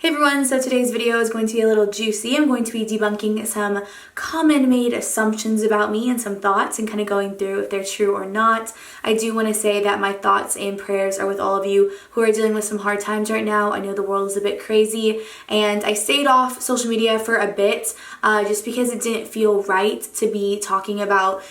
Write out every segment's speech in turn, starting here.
Hey everyone, so today's video is going to be a little juicy. I'm going to be debunking some common made assumptions about me and some thoughts and kind of going through if they're true or not. I do want to say that my thoughts and prayers are with all of you who are dealing with some hard times right now. I know the world is a bit crazy and I stayed off social media for a bit just because it didn't feel right to be talking about,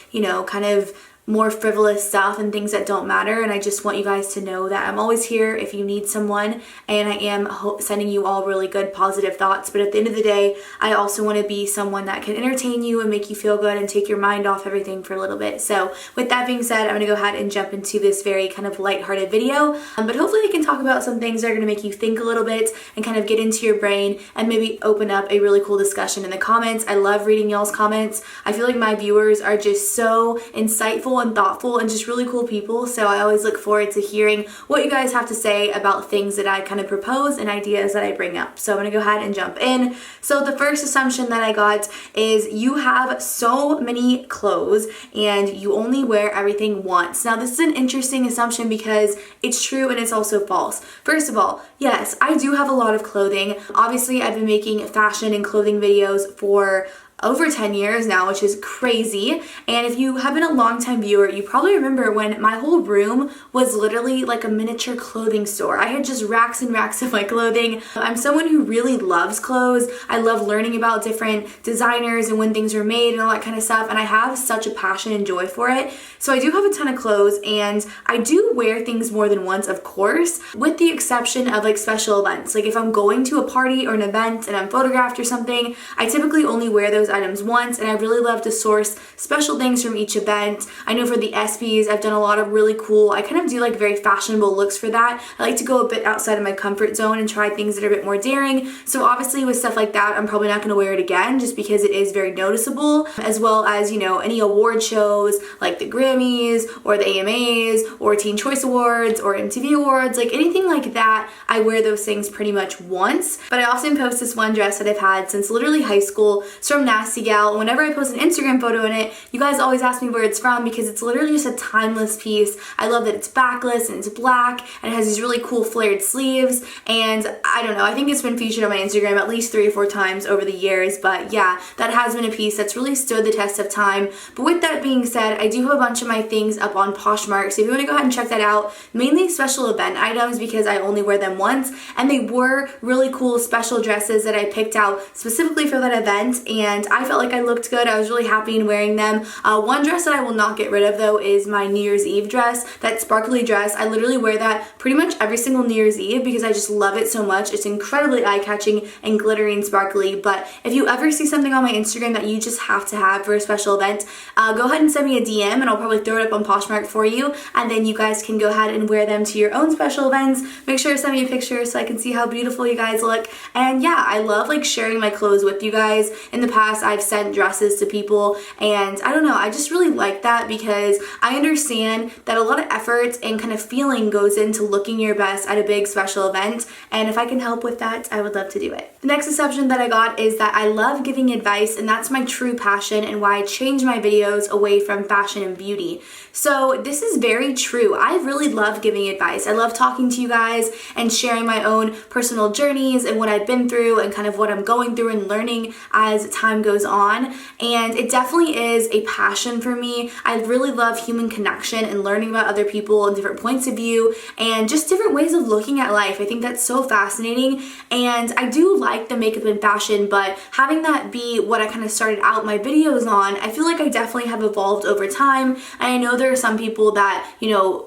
kind of more frivolous stuff and things that don't matter, and I just want you guys to know that I'm always here if you need someone, and I am sending you all really good positive thoughts. But at the end of the day, I also want to be someone that can entertain you and make you feel good and take your mind off everything for a little bit. So with that being said, I'm going to go ahead and jump into this very kind of lighthearted video, but hopefully I can talk about some things that are going to make you think a little bit and kind of get into your brain and maybe open up a really cool discussion in the comments. I love reading y'all's comments. I feel like my viewers are just so insightful and thoughtful and just really cool people, so I always look forward to hearing what you guys have to say about things that I kind of propose and ideas that I bring up. So I'm gonna go ahead and jump in. So the first assumption that I got is you have so many clothes and you only wear everything once. Now this is an interesting assumption because it's true and it's also false. First of all, yes, I do have a lot of clothing. Obviously I've been making fashion and clothing videos for over 10 years now, which is crazy. And if you have been a long-time viewer, you probably remember when my whole room was literally like a miniature clothing store. I had just racks and racks of my clothing. I'm someone who really loves clothes. I love learning about different designers and when things are made and all that kind of stuff, and I have such a passion and joy for it. So I do have a ton of clothes, and I do wear things more than once, of course, with the exception of like special events. Like if I'm going to a party or an event and I'm photographed or something, I typically only wear those items once, and I really love to source special things from each event. I know for the ESPYs, I've done a lot of really cool, I kind of do like very fashionable looks for that. I like to go a bit outside of my comfort zone and try things that are a bit more daring. So obviously with stuff like that, I'm probably not going to wear it again just because it is very noticeable, as well as, any award shows like the Grammys or the AMAs or Teen Choice Awards or MTV Awards, like anything like that, I wear those things pretty much once. But I often post this one dress that I've had since literally high school. It's from Nasty Gal. Whenever I post an Instagram photo in it, you guys always ask me where it's from because it's literally just a timeless piece. I love that it's backless and it's black and it has these really cool flared sleeves, and I don't know, I think it's been featured on my Instagram at least 3 or 4 times over the years. But yeah, that has been a piece that's really stood the test of time. But with that being said, I do have a bunch of my things up on Poshmark, so if you want to go ahead and check that out, mainly special event items because I only wear them once, and they were really cool special dresses that I picked out specifically for that event, and I felt like I looked good. I was really happy in wearing them. One dress that I will not get rid of though is my New Year's Eve dress, that sparkly dress. I literally wear that pretty much every single New Year's Eve because I just love it so much. It's incredibly eye-catching and glittery and sparkly. But if you ever see something on my Instagram that you just have to have for a special event, go ahead and send me a DM and I'll probably throw it up on Poshmark for you, and then you guys can go ahead and wear them to your own special events. Make sure to send me a picture so I can see how beautiful you guys look. And yeah, I love like sharing my clothes with you guys. In the past, I've sent dresses to people, and I don't know, I just really like that because I understand that a lot of effort and kind of feeling goes into looking your best at a big special event, and if I can help with that, I would love to do it. The next assumption that I got is that I love giving advice, and that's my true passion and why I change my videos away from fashion and beauty. So this is very true. I really love giving advice. I love talking to you guys and sharing my own personal journeys and what I've been through and kind of what I'm going through and learning as time goes on. And it definitely is a passion for me. I really love human connection and learning about other people and different points of view and just different ways of looking at life. I think that's so fascinating, and I do like the makeup and fashion, but having that be what I kind of started out my videos on, I feel like I definitely have evolved over time. And I know there are some people that,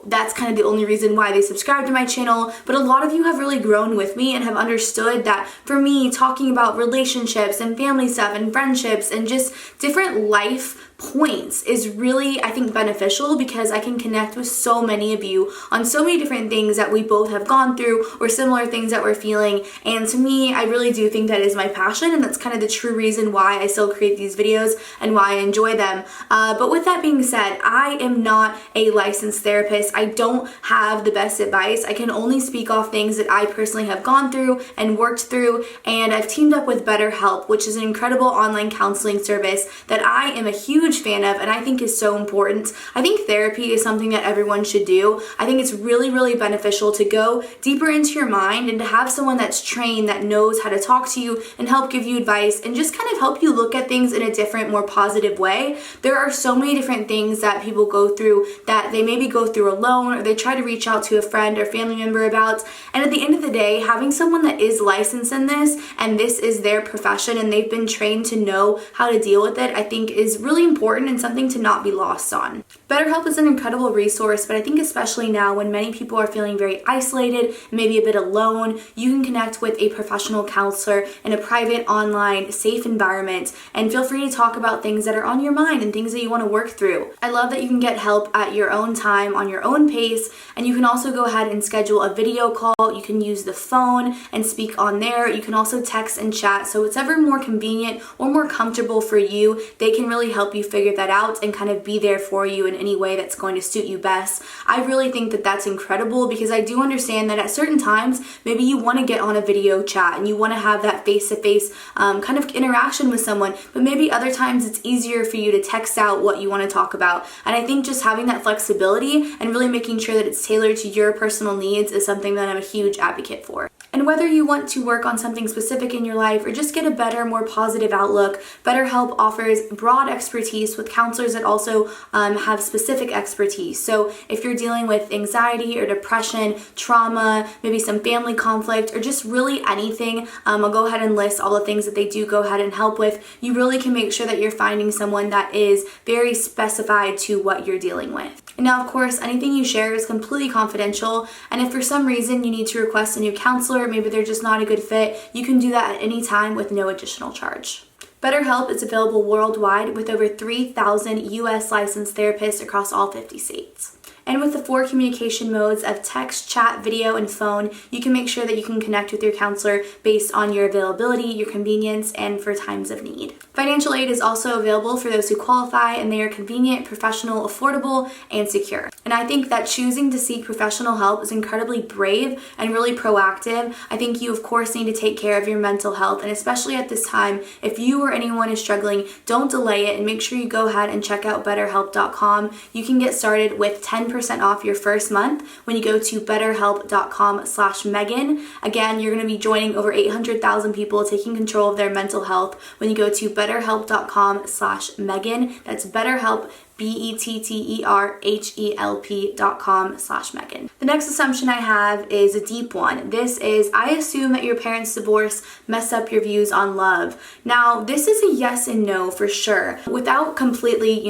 that's kind of the only reason why they subscribe to my channel, but a lot of you have really grown with me and have understood that for me, talking about relationships and family stuff and friendships and just different life points is really, I think, beneficial because I can connect with so many of you on so many different things that we both have gone through or similar things that we're feeling. And to me, I really do think that is my passion, and that's kind of the true reason why I still create these videos and why I enjoy them. But with that being said, I am not a licensed therapist. I don't have the best advice. I can only speak off things that I personally have gone through and worked through, and I've teamed up with Betterhelp, which is an incredible online counseling service that I am a huge huge fan of and I think is so important. I think therapy is something that everyone should do. I think it's really, really beneficial to go deeper into your mind and to have someone that's trained that knows how to talk to you and help give you advice and just kind of help you look at things in a different, more positive way. There are so many different things that people go through that they maybe go through alone or they try to reach out to a friend or family member about. And at the end of the day, having someone that is licensed in this and this is their profession and they've been trained to know how to deal with it, I think is really important and something to not be lost on. BetterHelp is an incredible resource, but I think especially now when many people are feeling very isolated, maybe a bit alone, you can connect with a professional counselor in a private, online, safe environment and feel free to talk about things that are on your mind and things that you want to work through. I love that you can get help at your own time, on your own pace, and you can also go ahead and schedule a video call. You can use the phone and speak on there. You can also text and chat, so it's ever more convenient or more comfortable for you. They can really help you figure that out and kind of be there for you in any way that's going to suit you best. I really think that that's incredible because I do understand that at certain times, maybe you want to get on a video chat and you want to have that face-to-face kind of interaction with someone, but maybe other times it's easier for you to text out what you want to talk about. And I think just having that flexibility and really making sure that it's tailored to your personal needs is something that I'm a huge advocate for. And whether you want to work on something specific in your life or just get a better, more positive outlook, BetterHelp offers broad expertise with counselors that also have specific expertise. So if you're dealing with anxiety or depression, trauma, maybe some family conflict, or just really anything, I'll go ahead and list all the things that they do go ahead and help with. You really can make sure that you're finding someone that is very specified to what you're dealing with. And now, of course, anything you share is completely confidential, and if for some reason you need to request a new counselor, maybe they're just not a good fit, you can do that at any time with no additional charge. BetterHelp is available worldwide with over 3,000 US licensed therapists across all 50 states. And with the 4 communication modes of text, chat, video, and phone, you can make sure that you can connect with your counselor based on your availability, your convenience, and for times of need. Financial aid is also available for those who qualify, and they are convenient, professional, affordable, and secure. And I think that choosing to seek professional help is incredibly brave and really proactive. I think you, of course, need to take care of your mental health, and especially at this time, if you or anyone is struggling, don't delay it and make sure you go ahead and check out betterhelp.com. You can get started with 10% off your first month when you go to betterhelp.com/Megan. Again, you're going to be joining over 800,000 people taking control of their mental health when you go to betterhelp.com/Megan. That's BetterHelp, BetterHelp.com/Megan. The next assumption I have is a deep one. This is, I assume that your parents' divorce messed up your views on love. Now, this is a yes and no for sure. Without completely,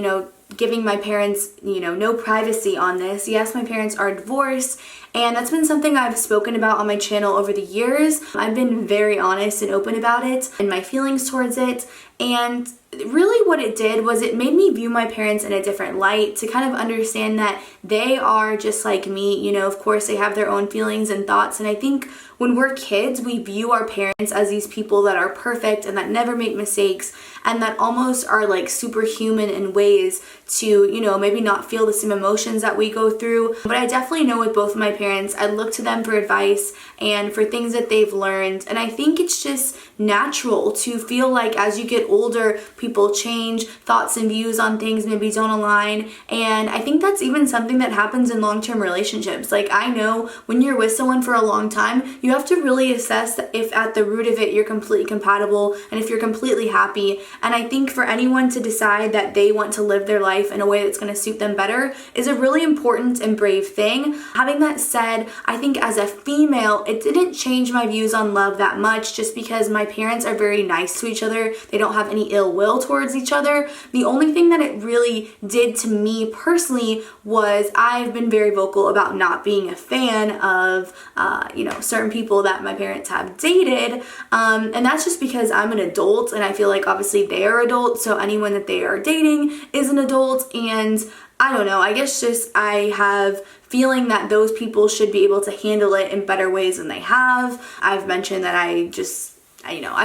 giving my parents, no privacy on this. Yes, my parents are divorced, and that's been something I've spoken about on my channel over the years. I've been very honest and open about it and my feelings towards it. And really what it did was it made me view my parents in a different light, to kind of understand that they are just like me. Of course, they have their own feelings and thoughts. And I think when we're kids, we view our parents as these people that are perfect and that never make mistakes and that almost are like superhuman in ways to, maybe not feel the same emotions that we go through. But I definitely know with both of my parents, I look to them for advice and for things that they've learned. And I think it's just natural to feel like as you get older, people change, thoughts and views on things maybe don't align. And I think that's even something that happens in long-term relationships. Like, I know when you're with someone for a long time, you have to really assess if at the root of it you're completely compatible and if you're completely happy. And I think for anyone to decide that they want to live their life in a way that's going to suit them better is a really important and brave thing. Having that said, I think as a female, it didn't change my views on love that much, just because my parents are very nice to each other. They don't have any ill will towards each other. The only thing that it really did to me personally was I've been very vocal about not being a fan of, certain people that my parents have dated. And that's just because I'm an adult and I feel like obviously they are adults. So anyone that they are dating is an adult. And I don't know, I guess just I have feeling that those people should be able to handle it in better ways than they have. I've mentioned that I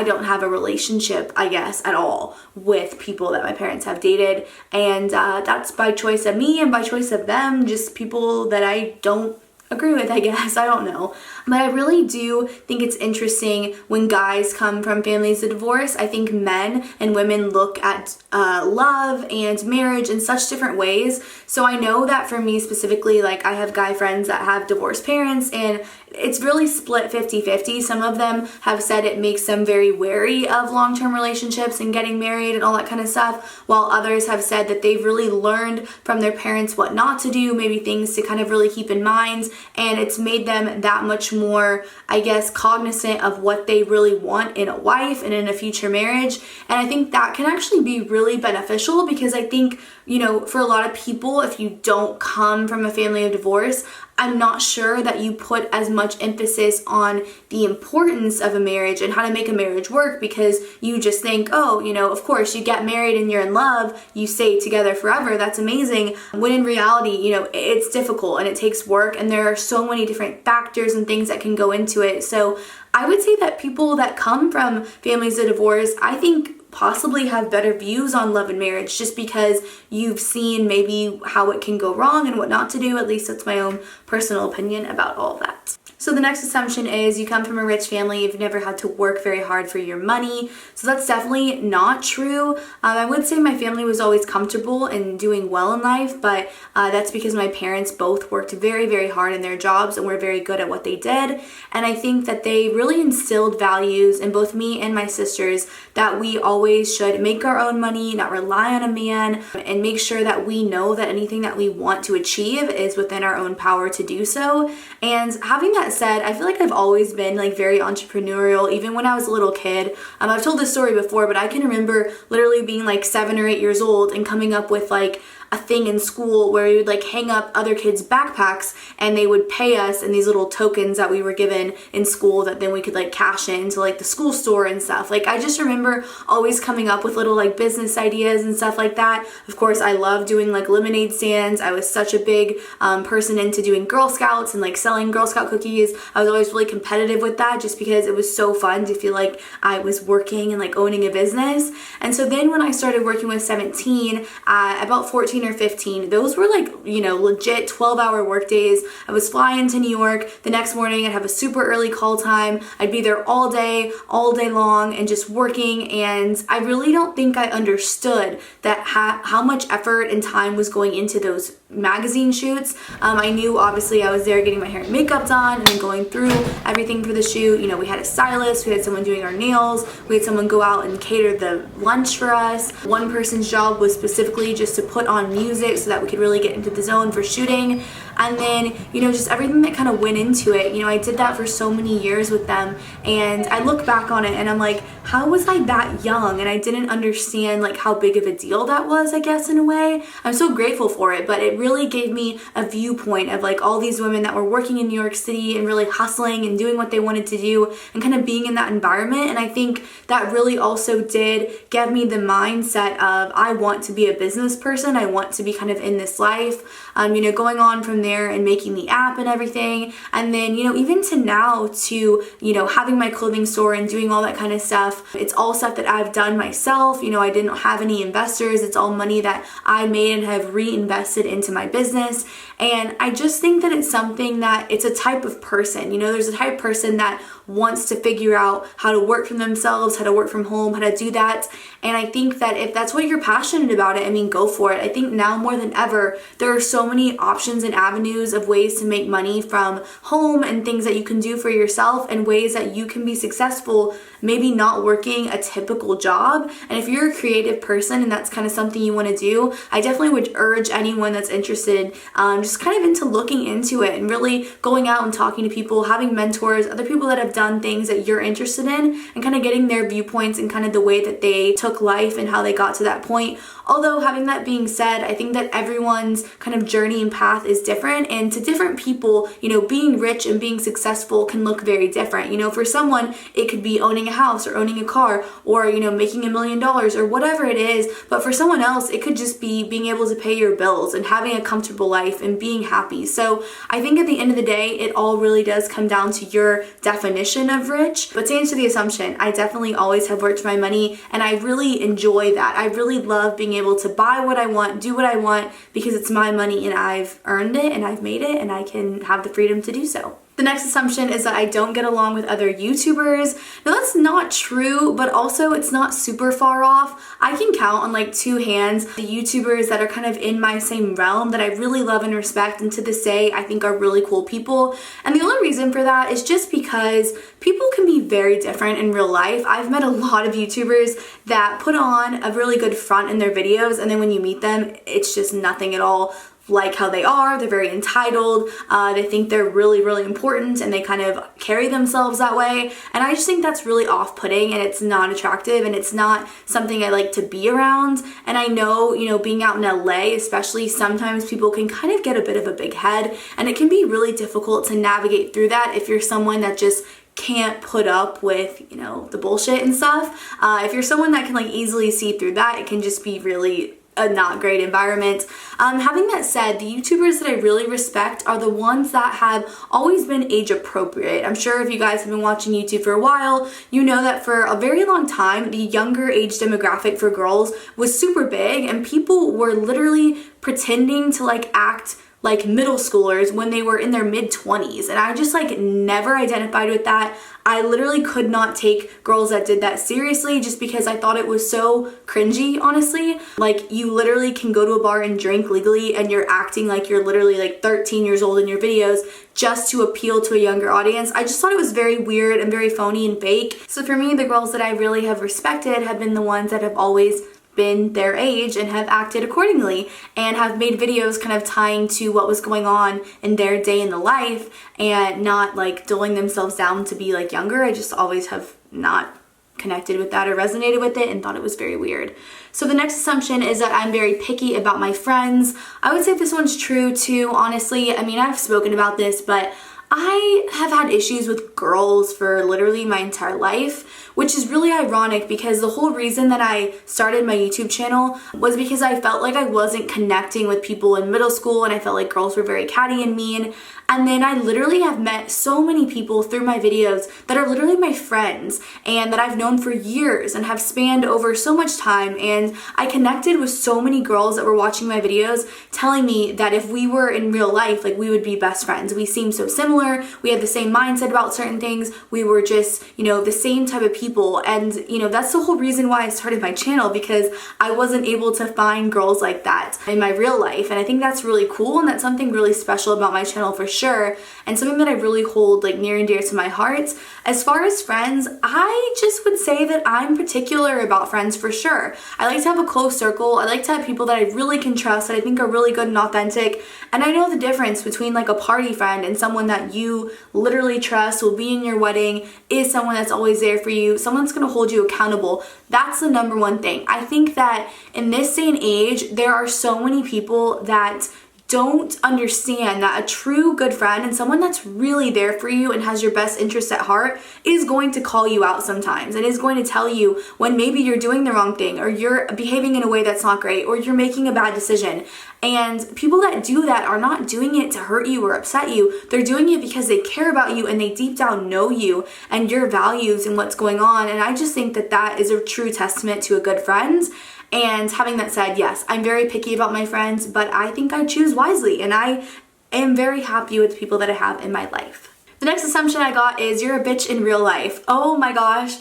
don't have a relationship, I guess, at all with people that my parents have dated. And that's by choice of me and by choice of them, just people that I don't agree with, I guess. I don't know. But I really do think it's interesting when guys come from families of divorce. I think men and women look at love and marriage in such different ways. So I know that for me specifically, like I have guy friends that have divorced parents, and it's really split 50-50. Some of them have said it makes them very wary of long-term relationships and getting married and all that kind of stuff, while others have said that they've really learned from their parents what not to do, maybe things to kind of really keep in mind, and it's made them that much more, I guess, cognizant of what they really want in a wife and in a future marriage. And I think that can actually be really beneficial, because I think, you know, for a lot of people, if you don't come from a family of divorce, I'm not sure that you put as much emphasis on the importance of a marriage and how to make a marriage work, because you just think, oh, you know, of course you get married and you're in love, you stay together forever, that's amazing. When in reality, you know, it's difficult and it takes work, and there are so many different factors and things that can go into it. So I would say that people that come from families of divorce, I think, possibly have better views on love and marriage, just because you've seen maybe how it can go wrong and what not to do. At least that's my own personal opinion about all of that. So the next assumption is you come from a rich family, you've never had to work very hard for your money. So that's definitely not true. I would say my family was always comfortable and doing well in life, but that's because my parents both worked very, very hard in their jobs and were very good at what they did. And I think that they really instilled values in both me and my sisters that we always should make our own money, not rely on a man, and make sure that we know that anything that we want to achieve is within our own power to do so. And having that said, I feel like I've always been like very entrepreneurial, even when I was a little kid. I've told this story before, but I can remember literally being like 7 or 8 years old and coming up with like a thing in school where we would like hang up other kids' backpacks, and they would pay us in these little tokens that we were given in school that then we could like cash into like the school store and stuff. Like I just remember always coming up with little like business ideas and stuff like that. Of course, I love doing like lemonade stands. I was such a big person into doing Girl Scouts and like selling Girl Scout cookies. I was always really competitive with that, just because it was so fun to feel like I was working and like owning a business. And so then when I started working with 17, about 14 or 15, those were like, you know, legit 12-hour work days. I was flying to New York the next morning. I'd have a super early call time. I'd be there all day long, and just working. And I really don't think I understood that how much effort and time was going into those magazine shoots. I knew obviously I was there getting my hair and makeup done and then going through everything for the shoot. You know, we had a stylist, we had someone doing our nails, we had someone go out and cater the lunch for us. One person's job was specifically just to put on music so that we could really get into the zone for shooting. And then, you know, just everything that kind of went into it. You know, I did that for so many years with them, and I look back on it and I'm like, how was I that young? And I didn't understand like how big of a deal that was, I guess, in a way. I'm so grateful for it, but it really gave me a viewpoint of like all these women that were working in New York City and really hustling and doing what they wanted to do and kind of being in that environment. And I think that really also did give me the mindset of I want to be a business person. I want to be kind of in this life. You know, going on from there and making the app and everything. And then, you know, even to now to, you know, having my clothing store and doing all that kind of stuff. It's all stuff that I've done myself. You know, I didn't have any investors. It's all money that I made and have reinvested into my business. And I just think that it's something that it's a type of person. You know, there's a type of person that wants to figure out how to work for themselves, how to work from home, how to do that. And I think that if that's what you're passionate about it, I mean, go for it. I think now more than ever, there are so many options and avenues of ways to make money from home and things that you can do for yourself and ways that you can be successful, maybe not working a typical job. And if you're a creative person and that's kind of something you want to do, I definitely would urge anyone that's interested, just kind of into looking into it and really going out and talking to people, having mentors, other people that have done things that you're interested in, and kind of getting their viewpoints and kind of the way that they took life and how they got to that point. Although having that being said, I think that everyone's kind of journey and path is different, and to different people, you know, being rich and being successful can look very different. You know, for someone, it could be owning a house or owning a car or, you know, making $1 million or whatever it is. But for someone else, it could just be being able to pay your bills and having a comfortable life and and being happy. So I think at the end of the day, it all really does come down to your definition of rich. But to answer the assumption, I definitely always have worked for my money, and I really enjoy that. I really love being able to buy what I want, do what I want, because it's my money and I've earned it and I've made it and I can have the freedom to do so. The next assumption is that I don't get along with other YouTubers. Now that's not true, but also it's not super far off. I can count on like 2 hands the YouTubers that are kind of in my same realm that I really love and respect, and to this day I think are really cool people. And the only reason for that is just because people can be very different in real life. I've met a lot of YouTubers that put on a really good front in their videos, and then when you meet them, it's just nothing at all like how they are. They're very entitled, they think they're really, really important, and they kind of carry themselves that way. And I just think that's really off-putting, and it's not attractive, and it's not something I like to be around. And I know, you know, being out in LA especially, sometimes people can kind of get a bit of a big head, and it can be really difficult to navigate through that if you're someone that just can't put up with, you know, the bullshit and stuff. If you're someone that can like easily see through that, it can just be really a not great environment. Having that said, the YouTubers that I really respect are the ones that have always been age appropriate. I'm sure if you guys have been watching YouTube for a while, you know that for a very long time, the younger age demographic for girls was super big, and people were literally pretending to like act like middle schoolers when they were in their mid-20s, and I just like never identified with that. I literally could not take girls that did that seriously just because I thought it was so cringy, honestly. Like, you literally can go to a bar and drink legally and you're acting like you're literally like 13 years old in your videos just to appeal to a younger audience. I just thought it was very weird and very phony and fake. So for me, the girls that I really have respected have been the ones that have always been their age and have acted accordingly and have made videos kind of tying to what was going on in their day in the life and not like dulling themselves down to be like younger. I just always have not connected with that or resonated with it and thought it was very weird. So the next assumption is that I'm very picky about my friends. I would say this one's true too, honestly. I mean, I've spoken about this, but I have had issues with girls for literally my entire life, which is really ironic because the whole reason that I started my YouTube channel was because I felt like I wasn't connecting with people in middle school, and I felt like girls were very catty and mean. And then I literally have met so many people through my videos that are literally my friends and that I've known for years and have spanned over so much time. And I connected with so many girls that were watching my videos telling me that if we were in real life, like, we would be best friends. We seemed so similar. We had the same mindset about certain things. We were just, you know, the same type of people. And, you know, that's the whole reason why I started my channel, because I wasn't able to find girls like that in my real life. And I think that's really cool, and that's something really special about my channel for sure, and something that I really hold like near and dear to my heart. As far as friends, I just would say that I'm particular about friends for sure. I like to have a close circle. I like to have people that I really can trust, that I think are really good and authentic. And I know the difference between like a party friend and someone that you literally trust, will be in your wedding, is someone that's always there for you, someone that's going to hold you accountable. That's the number one thing. I think that in this day and age, there are so many people that don't understand that a true good friend and someone that's really there for you and has your best interest at heart is going to call you out sometimes, and is going to tell you when maybe you're doing the wrong thing, or you're behaving in a way that's not great, or you're making a bad decision. And people that do that are not doing it to hurt you or upset you. They're doing it because they care about you and they deep down know you and your values and what's going on. And I just think that that is a true testament to a good friend. And having that said, yes, I'm very picky about my friends, but I think I choose wisely, and I am very happy with the people that I have in my life. The next assumption I got is you're a bitch in real life. Oh my gosh.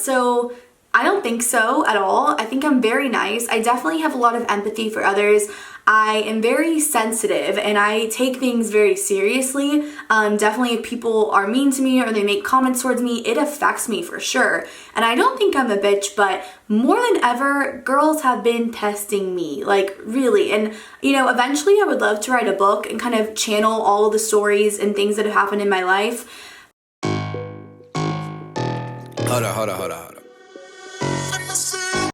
So I don't think so at all. I think I'm very nice. I definitely have a lot of empathy for others. I am very sensitive and I take things very seriously. Definitely if people are mean to me or they make comments towards me, it affects me for sure. And I don't think I'm a bitch, but more than ever, girls have been testing me, like really. And you know, eventually I would love to write a book and kind of channel all of the stories and things that have happened in my life. Hold on.